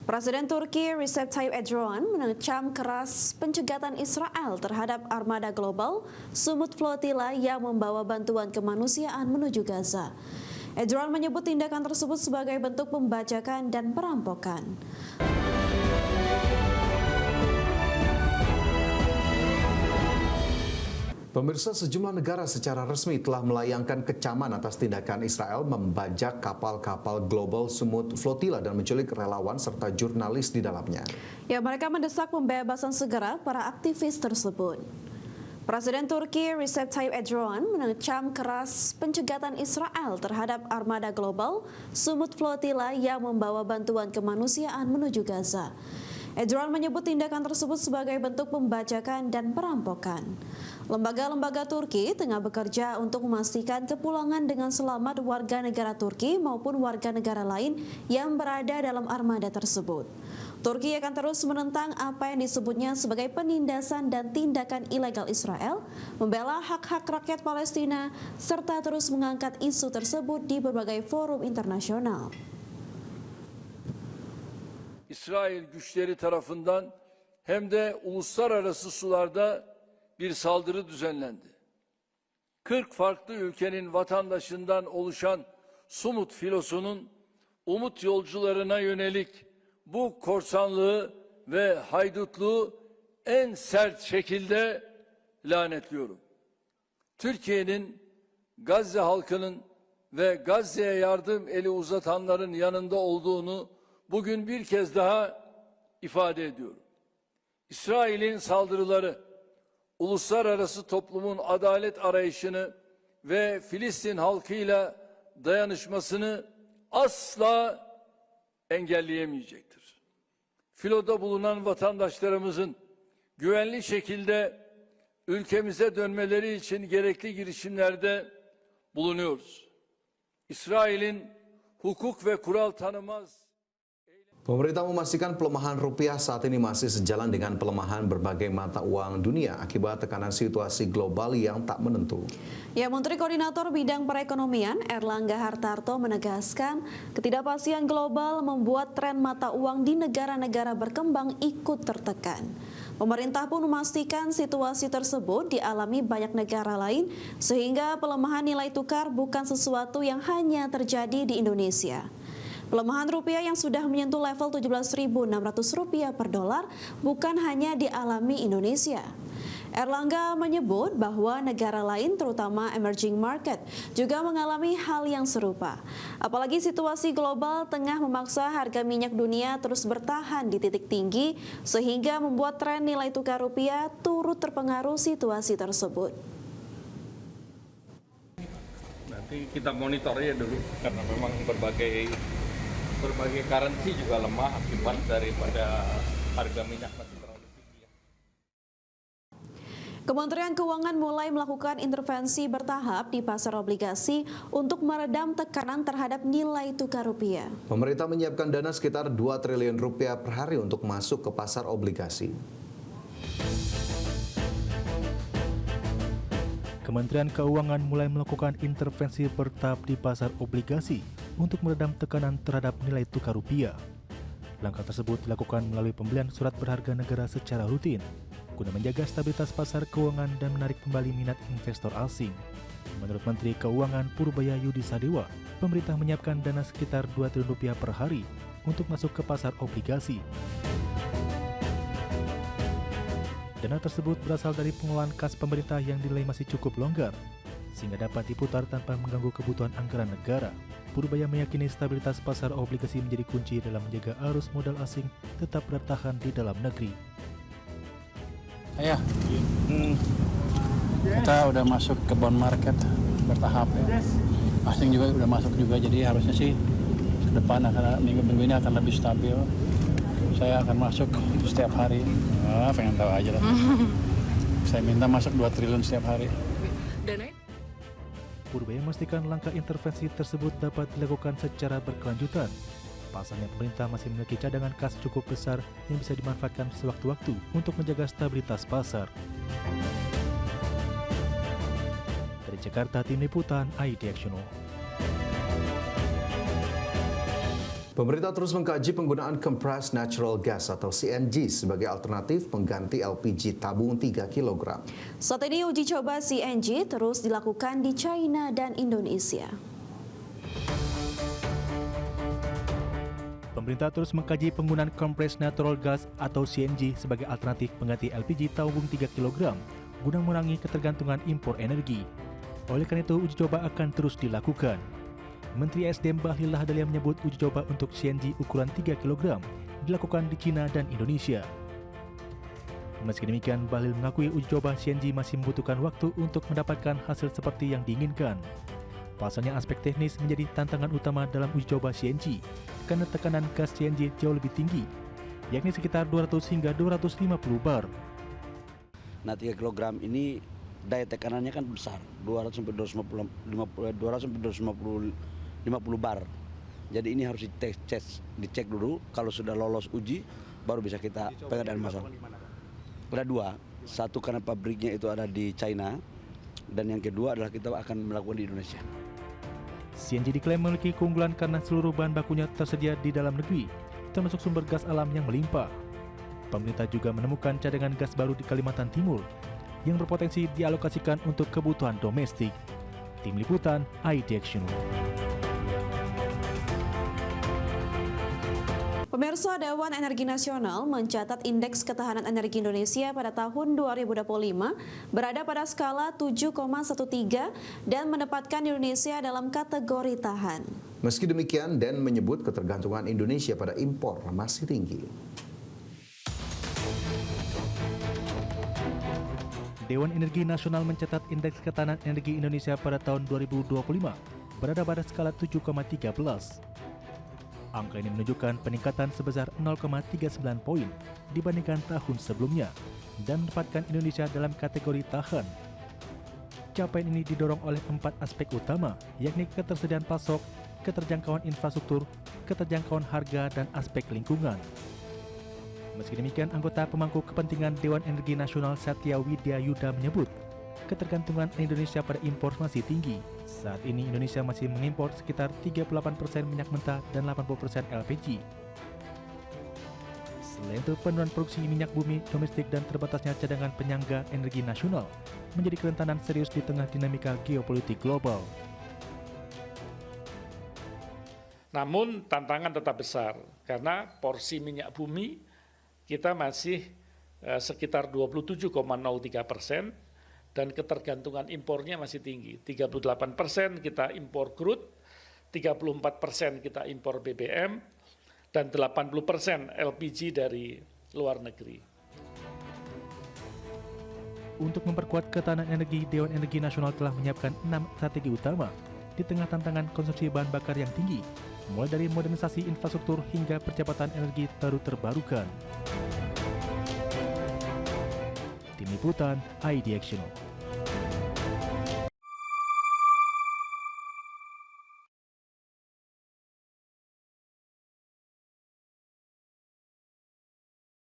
Presiden Turki Recep Tayyip Erdogan mengecam keras pencegatan Israel terhadap armada global Sumut Flotilla yang membawa bantuan kemanusiaan menuju Gaza. Erdogan menyebut tindakan tersebut sebagai bentuk pembajakan dan perampokan. Pemirsa, sejumlah negara secara resmi telah melayangkan kecaman atas tindakan Israel membajak kapal-kapal global Sumut Flotilla dan menculik relawan serta jurnalis di dalamnya. Ya, mereka mendesak pembebasan segera para aktivis tersebut. Presiden Turki Recep Tayyip Erdogan mengecam keras pencegatan Israel terhadap armada global Sumut Flotilla yang membawa bantuan kemanusiaan menuju Gaza. Erdogan menyebut tindakan tersebut sebagai bentuk pembajakan dan perampokan. Lembaga-lembaga Turki tengah bekerja untuk memastikan kepulangan dengan selamat warga negara Turki maupun warga negara lain yang berada dalam armada tersebut. Turki akan terus menentang apa yang disebutnya sebagai penindasan dan tindakan ilegal Israel, membela hak-hak rakyat Palestina, serta terus mengangkat isu tersebut di berbagai forum internasional. İsrail güçleri tarafından hem de uluslararası sularda bir saldırı düzenlendi. 40 farklı ülkenin vatandaşından oluşan Sumut filosunun umut yolcularına yönelik bu korsanlığı ve haydutluğu en sert şekilde lanetliyorum. Türkiye'nin Gazze halkının ve Gazze'ye yardım eli uzatanların yanında olduğunu bugün bir kez daha ifade ediyorum. İsrail'in saldırıları, uluslararası toplumun adalet arayışını ve Filistin halkıyla dayanışmasını asla engelleyemeyecektir. Filoda bulunan vatandaşlarımızın güvenli şekilde ülkemize dönmeleri için gerekli girişimlerde bulunuyoruz. İsrail'in hukuk ve kural tanımaz. Pemerintah memastikan pelemahan rupiah saat ini masih sejalan dengan pelemahan berbagai mata uang dunia akibat tekanan situasi global yang tak menentu. Ya, Menteri Koordinator Bidang Perekonomian Erlangga Hartarto menegaskan ketidakpastian global membuat tren mata uang di negara-negara berkembang ikut tertekan. Pemerintah pun memastikan situasi tersebut dialami banyak negara lain sehingga pelemahan nilai tukar bukan sesuatu yang hanya terjadi di Indonesia. Pelemahan rupiah yang sudah menyentuh level Rp17.600 per dolar bukan hanya dialami Indonesia. Erlangga menyebut bahwa negara lain terutama emerging market juga mengalami hal yang serupa. Apalagi situasi global tengah memaksa harga minyak dunia terus bertahan di titik tinggi sehingga membuat tren nilai tukar rupiah turut terpengaruh situasi tersebut. Nanti kita monitor ya dulu karena memang berbagai currency juga lemah akibat daripada harga minyak masih terlalu tinggi. Kementerian Keuangan mulai melakukan intervensi bertahap di pasar obligasi untuk meredam tekanan terhadap nilai tukar rupiah. Pemerintah menyiapkan dana sekitar 2 triliun rupiah per hari untuk masuk ke pasar obligasi. Kementerian Keuangan mulai melakukan intervensi bertahap di pasar obligasi untuk meredam tekanan terhadap nilai tukar rupiah. Langkah tersebut dilakukan melalui pembelian surat berharga negara secara rutin, guna menjaga stabilitas pasar keuangan dan menarik kembali minat investor asing. Menurut Menteri Keuangan Purbaya Yudi Sadewa, pemerintah menyiapkan dana sekitar 2 triliun rupiah per hari untuk masuk ke pasar obligasi. Dana tersebut berasal dari pengelolaan kas pemerintah yang dinilai masih cukup longgar, sehingga dapat diputar tanpa mengganggu kebutuhan anggaran negara. Purbaya meyakini stabilitas pasar obligasi menjadi kunci dalam menjaga arus modal asing tetap bertahan di dalam negeri. Kita udah masuk ke bond market bertahap ya. Asing juga udah masuk juga, jadi harusnya sih ke depan minggu-minggu ini akan lebih stabil. Saya akan masuk setiap hari. Pengen tahu aja lah. Saya minta masuk 2 triliun setiap hari. Purbaya memastikan langkah intervensi tersebut dapat dilakukan secara berkelanjutan. Pasalnya pemerintah masih memiliki cadangan kas cukup besar yang bisa dimanfaatkan sewaktu-waktu untuk menjaga stabilitas pasar. Dari Jakarta, Tim Liputan, ID Actiono. Pemerintah terus mengkaji penggunaan compressed natural gas atau CNG sebagai alternatif pengganti LPG tabung 3 kg. Saat ini uji coba CNG terus dilakukan di China dan Indonesia. Pemerintah terus mengkaji penggunaan compressed natural gas atau CNG sebagai alternatif pengganti LPG tabung 3 kg guna mengurangi ketergantungan impor energi. Oleh karena itu, uji coba akan terus dilakukan. Menteri SDM Bahlil Lahadalia menyebut uji coba untuk CNG ukuran 3 kg dilakukan di China dan Indonesia. Meski demikian, Bahlil mengakui uji coba CNG masih membutuhkan waktu untuk mendapatkan hasil seperti yang diinginkan. Pasalnya aspek teknis menjadi tantangan utama dalam uji coba CNG karena tekanan gas CNG jauh lebih tinggi, yakni sekitar 200 hingga 250 bar. Nah 3 kg ini daya tekanannya kan besar, 200 sampai 250 bar. Jadi ini harus dicek dulu, kalau sudah lolos uji baru bisa kita pengadaan massal. Ada dua, satu karena pabriknya itu ada di China, dan yang kedua adalah kita akan melakukan di Indonesia. CNG diklaim memiliki keunggulan karena seluruh bahan bakunya tersedia di dalam negeri, termasuk sumber gas alam yang melimpah. Pemerintah juga menemukan cadangan gas baru di Kalimantan Timur yang berpotensi dialokasikan untuk kebutuhan domestik. Tim Liputan, iDaction. Pemirsa, Dewan Energi Nasional mencatat indeks ketahanan energi Indonesia pada tahun 2025 berada pada skala 7,13 dan menempatkan Indonesia dalam kategori tahan. Meski demikian, DEN menyebut ketergantungan Indonesia pada impor masih tinggi. Dewan Energi Nasional mencatat indeks ketahanan energi Indonesia pada tahun 2025 berada pada skala 7,13. Angka ini menunjukkan peningkatan sebesar 0,39 poin dibandingkan tahun sebelumnya dan menempatkan Indonesia dalam kategori tahan. Capaian ini didorong oleh 4 aspek utama, yakni ketersediaan pasok, keterjangkauan infrastruktur, keterjangkauan harga, dan aspek lingkungan. Meski demikian, anggota pemangku kepentingan Dewan Energi Nasional Satya Widya Yuda menyebut ketergantungan Indonesia pada impor masih tinggi. Saat ini Indonesia masih mengimpor sekitar 38% minyak mentah dan 80% LPG. Selain itu, penurunan produksi minyak bumi domestik dan terbatasnya cadangan penyangga energi nasional menjadi kerentanan serius di tengah dinamika geopolitik global. Namun tantangan tetap besar karena porsi minyak bumi kita masih sekitar 27,03%, dan ketergantungan impornya masih tinggi. 38% kita impor crude, 34% kita impor BBM, dan 80% LPG dari luar negeri. Untuk memperkuat ketahanan energi, Dewan Energi Nasional telah menyiapkan 6 strategi utama di tengah tantangan konsumsi bahan bakar yang tinggi, mulai dari modernisasi infrastruktur hingga percepatan energi baru terbarukan. Tim Liputan, iDaction.